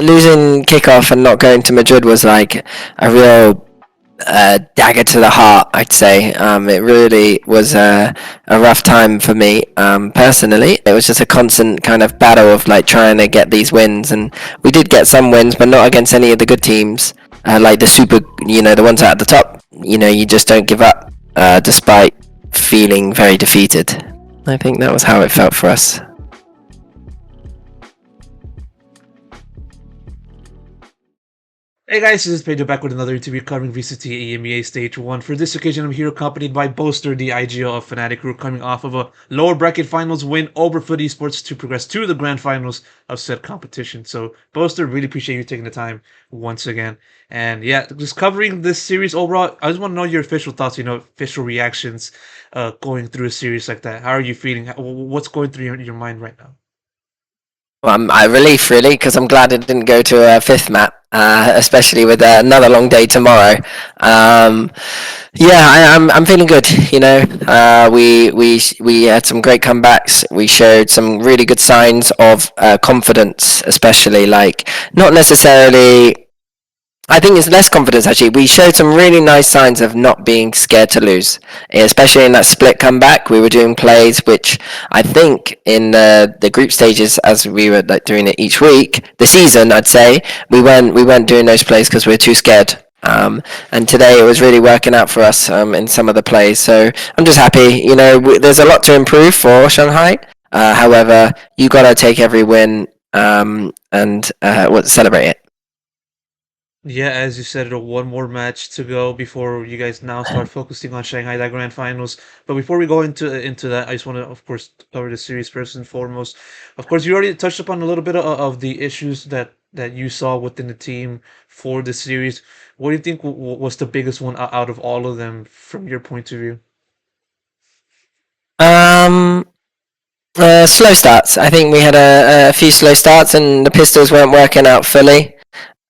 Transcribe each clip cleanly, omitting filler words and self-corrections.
losing kickoff and not going to Madrid was like a real dagger to the heart, I'd say. It really was a rough time for me personally. It was just a constant kind of battle of like trying to get these wins, and we did get some wins, but not against any of the good teams, like the super, the ones at the top. You just don't give up despite feeling very defeated. I think that was how it felt for us. Hey guys, this is Pedro back with another interview covering VCT EMEA Stage 1. For this occasion, I'm here accompanied by Boaster, the IGL of Fnatic, who are coming off of a lower bracket finals win over Foot Esports to progress to the grand finals of said competition. So, Boaster, really appreciate you taking the time once again. And yeah, just covering this series overall, I just want to know your official thoughts, official reactions going through a series like that. How are you feeling? What's going through your mind right now? Well, I'm relief really because I'm glad it didn't go to a fifth map, especially with another long day tomorrow. Yeah, I'm feeling good. We had some great comebacks. We showed some really good signs of confidence, especially like not necessarily. I think it's less confidence actually. We showed some really nice signs of not being scared to lose, especially in that split comeback. We were doing plays which I think in the group stages, as we were like doing it each week, the season, I'd say we weren't doing those plays because we were too scared. And today it was really working out for us in some of the plays. So I'm just happy. There's a lot to improve for Shanghai. However, you gotta take every win and celebrate it. Yeah, as you said, one more match to go before you guys now start focusing on Shanghai, that grand finals. But before we go into that, I just want to, of course, cover the series first and foremost. Of course, you already touched upon a little bit of the issues that you saw within the team for the series. What do you think was the biggest one out of all of them from your point of view? Um, Slow starts. I think we had a few slow starts, and the pistols weren't working out fully.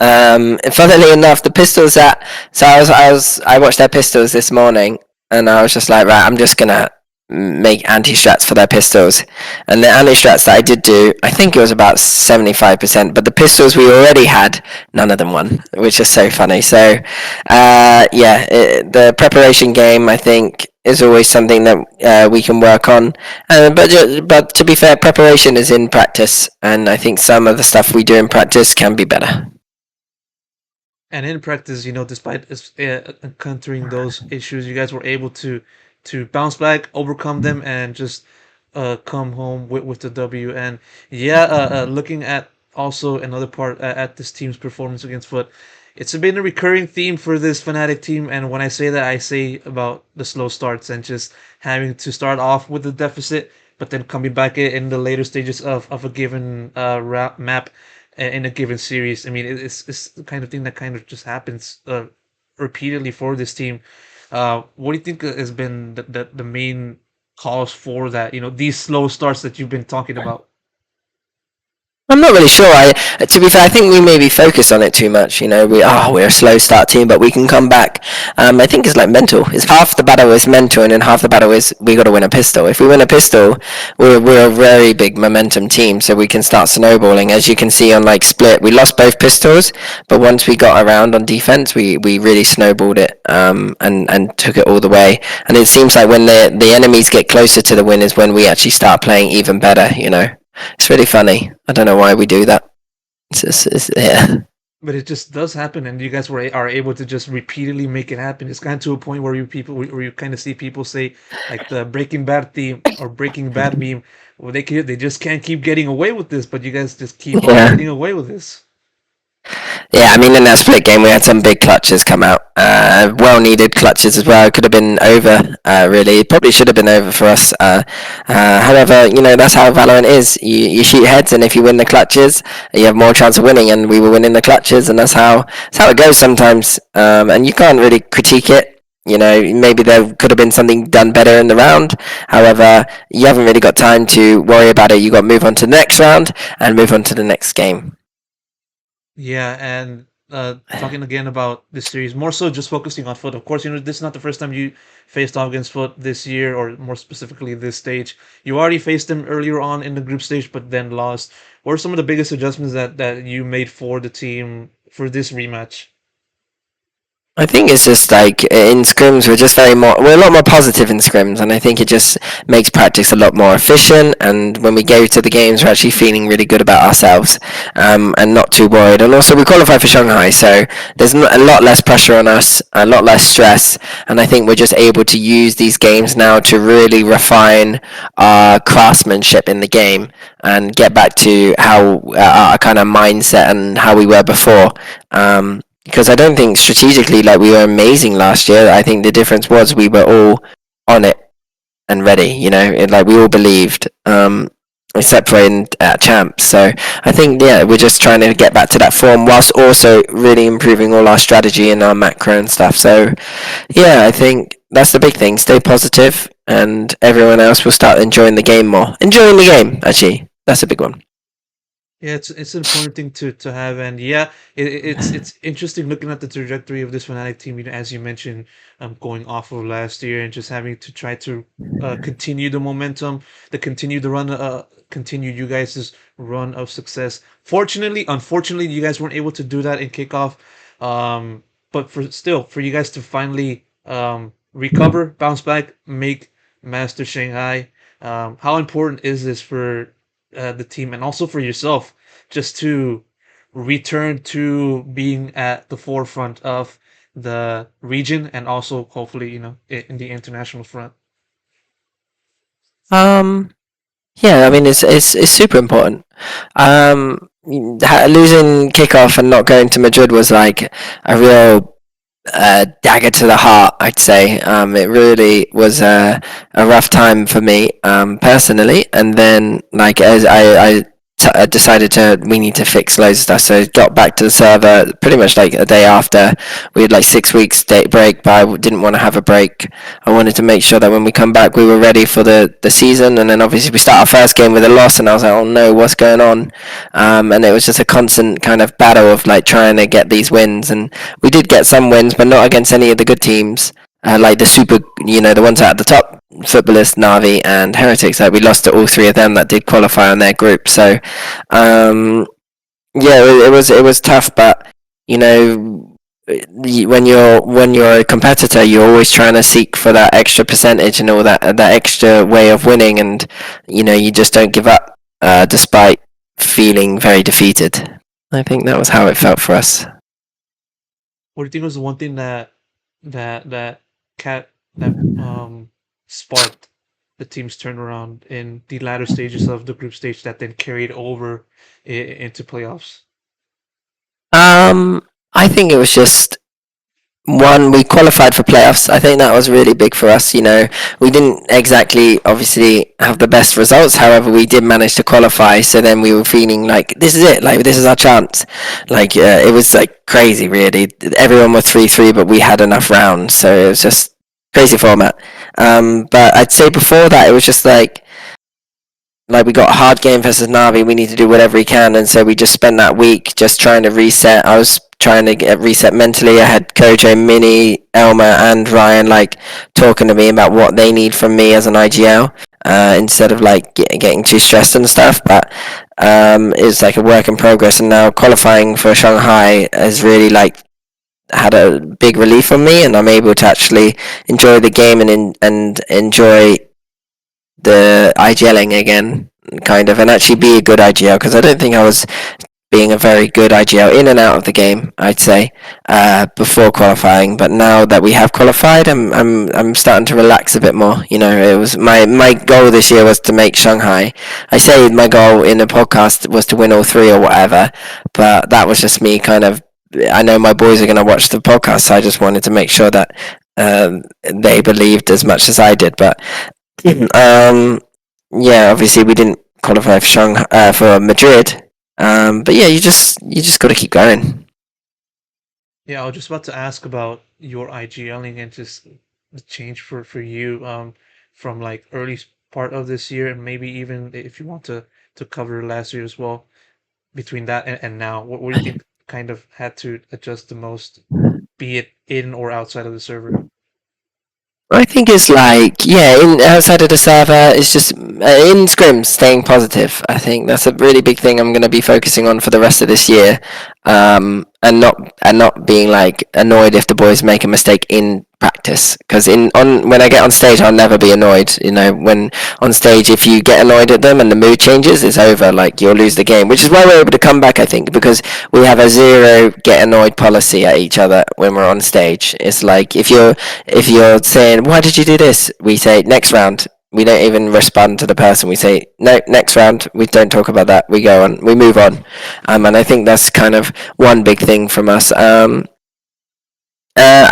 And funnily enough, the pistols that so I watched their pistols this morning, and I was just like, right, I'm just gonna make anti-strats for their pistols. And the anti-strats that I did do, I think it was about 75%, but the pistols we already had, none of them won, which is so funny. So, the preparation game, I think, is always something that we can work on. But to be fair, preparation is in practice, and I think some of the stuff we do in practice can be better. And in practice, despite encountering those issues, you guys were able to bounce back, overcome them, and just come home with the W. And yeah, looking at also another part at this team's performance against Foot, it's been a recurring theme for this Fnatic team. And when I say that, I say about the slow starts and just having to start off with the deficit, but then coming back in the later stages of a given map in a given series. I mean, it's the kind of thing that kind of just happens repeatedly for this team. What do you think has been the main cause for that? These slow starts that you've been talking about. I'm not really sure. To be fair, I think we maybe focus on it too much. We're a slow start team, but we can come back. I think it's like mental. It's half the battle is mental, and then half the battle is we got to win a pistol. If we win a pistol, we're a very big momentum team, so we can start snowballing. As you can see on like split, we lost both pistols, but once we got around on defense, we really snowballed it and took it all the way. And it seems like when the enemies get closer to the win is when we actually start playing even better. It's really funny. I don't know why we do that. Yeah. But it just does happen, and you guys are able to just repeatedly make it happen. It's kind of to a point where you kind of see people say like the Breaking Bad theme or Breaking Bad meme. Well, they just can't keep getting away with this, but you guys just keep on getting away with this. Yeah, I mean, in that split game, we had some big clutches come out. Well-needed clutches as well. It could have been over, really. It probably should have been over for us. However, that's how Valorant is. You shoot heads, and if you win the clutches, you have more chance of winning, and we were winning the clutches, and that's how it goes sometimes. And you can't really critique it. Maybe there could have been something done better in the round. However, you haven't really got time to worry about it. You got to move on to the next round and move on to the next game. Yeah, and talking again about this series, more so just focusing on Foot. Of course, this is not the first time you faced off against Foot this year, or more specifically this stage. You already faced them earlier on in the group stage, but then lost. What are some of the biggest adjustments that you made for the team for this rematch? I think it's just like in scrims we're a lot more positive in scrims, and I think it just makes practice a lot more efficient. And when we go to the games, we're actually feeling really good about ourselves, and not too worried. And also we qualify for Shanghai, so there's a lot less pressure on us, a lot less stress, and I think we're just able to use these games now to really refine our craftsmanship in the game and get back to how our kind of mindset and how we were before. Because I don't think strategically like we were amazing last year. I think the difference was we were all on it and ready. Like we all believed, except for in champs. So I think we're just trying to get back to that form whilst also really improving all our strategy and our macro and stuff. So I think that's the big thing. Stay positive, and everyone else will start enjoying the game more. Enjoying the game, actually, that's a big one. Yeah, it's an important thing to have, and yeah, it's interesting looking at the trajectory of this Fnatic team. As you mentioned, going off of last year and just having to try to continue the momentum, to continue the run, continue you guys' run of success. Unfortunately, you guys weren't able to do that in kickoff. But for you guys to finally recover, bounce back, make Master Shanghai. How important is this for the team and also for yourself just to return to being at the forefront of the region and also hopefully in the international front? Um, Yeah, I mean it's super important. Losing kickoff and not going to Madrid was like a real dagger to the heart, I'd say. It really was a rough time for me personally, and then like as I decided we need to fix loads of stuff, so got back to the server pretty much like a day after. We had like 6 weeks day break, but I didn't want to have a break. I wanted to make sure that when we come back, we were ready for the season. And then obviously we start our first game with a loss, and I was like, oh no, what's going on? And it was just a constant kind of battle of like trying to get these wins, and we did get some wins, but not against any of the good teams. Like the super, the ones at the top, Footballist, Navi, and Heretics. Like we lost to all three of them that did qualify on their group. So, it was tough, but you know, when you're a competitor, you're always trying to seek for that extra percentage and all that extra way of winning, and you just don't give up despite feeling very defeated. I think that was how it felt for us. What do you think was the one thing that cat that sparked the team's turnaround in the latter stages of the group stage that then carried over into playoffs? I think it was just one, we qualified for playoffs. I think that was really big for us. We didn't exactly obviously have the best results. However, we did manage to qualify. So then we were feeling like this is it. Like this is our chance. Like it was like crazy. Really, everyone was 3-3, but we had enough rounds. So it was just crazy format. But I'd say before that, it was just like we got a hard game versus Navi. We need to do whatever we can, and so we just spent that week just trying to reset. I was trying to get reset mentally. I had Kojo, Mini, Elmer, and Ryan like talking to me about what they need from me as an IGL, instead of like getting too stressed and stuff. But it's like a work in progress, and now qualifying for Shanghai has really like had a big relief on me, and I'm able to actually enjoy the game and enjoy the IGLing again, kind of, and actually be a good IGL, because I don't think I was being a very good IGL in and out of the game, I'd say, before qualifying. But now that we have qualified, I'm starting to relax a bit more. It was my goal this year was to make Shanghai. I say my goal in the podcast was to win all three or whatever, but that was just me kind of. I know my boys are going to watch the podcast, so I just wanted to make sure that they believed as much as I did. But um, yeah, obviously we didn't qualify for for Madrid. But yeah, you just got to keep going. Yeah, I was just about to ask about your IGLing and just the change for you from like early part of this year and maybe even if you want to cover last year as well between that and now. What do you think kind of had to adjust the most, be it in or outside of the server? I think it's like, yeah, in outside of the server, it's just in scrims staying positive. I think that's a really big thing I'm going to be focusing on for the rest of this year, and not being like annoyed if the boys make a mistake in practice. Because in on when I get on stage, I'll never be annoyed. You know, when on stage, if you get annoyed at them and the mood changes, it's over. Like you'll lose the game, which is why we're able to come back. I think because we have a zero get annoyed policy at each other when we're on stage. It's like if you're saying, why did you do this? We say, next round. We don't even respond to the person. We say, no, next round. We don't talk about that. We go on. We move on. And I think that's kind of one big thing from us. I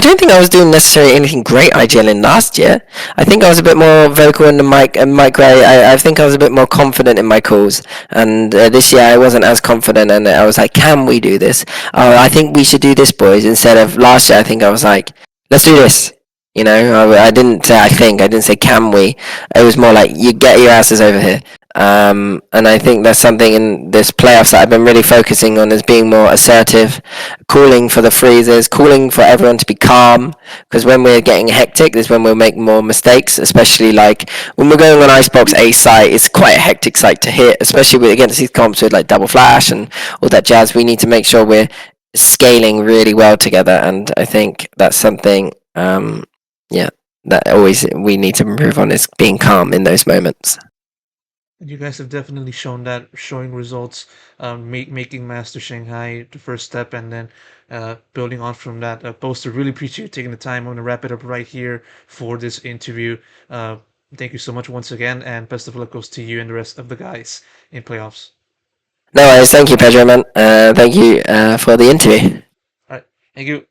don't think I was doing necessarily anything great IGLing last year. I think I was a bit more vocal in the mic and mic Gray. I think I was a bit more confident in my calls. And this year I wasn't as confident, and I was like, can we do this? Oh, I think we should do this, boys. Instead of last year, I think I was like, let's do this. You know, I didn't say I didn't say can we. It was more like you get your asses over here. And I think that's something in this playoffs that I've been really focusing on is being more assertive, calling for the freezes, calling for everyone to be calm. Because when we're getting hectic, is when we'll make more mistakes. Especially like when we're going on Icebox A site, it's quite a hectic site to hit, especially against these comps with like double flash and all that jazz. We need to make sure we're scaling really well together, and I think that's something. Yeah, that always we need to improve on is being calm in those moments. And you guys have definitely shown that, showing results, making Master Shanghai the first step, and then building on from that. Boaster, really appreciate you taking the time. I'm going to wrap it up right here for this interview. Uh, Thank you so much once again, and best of luck goes to you and the rest of the guys in playoffs. No worries. Thank you, Pedro, man. Thank you for the interview. All right, thank you.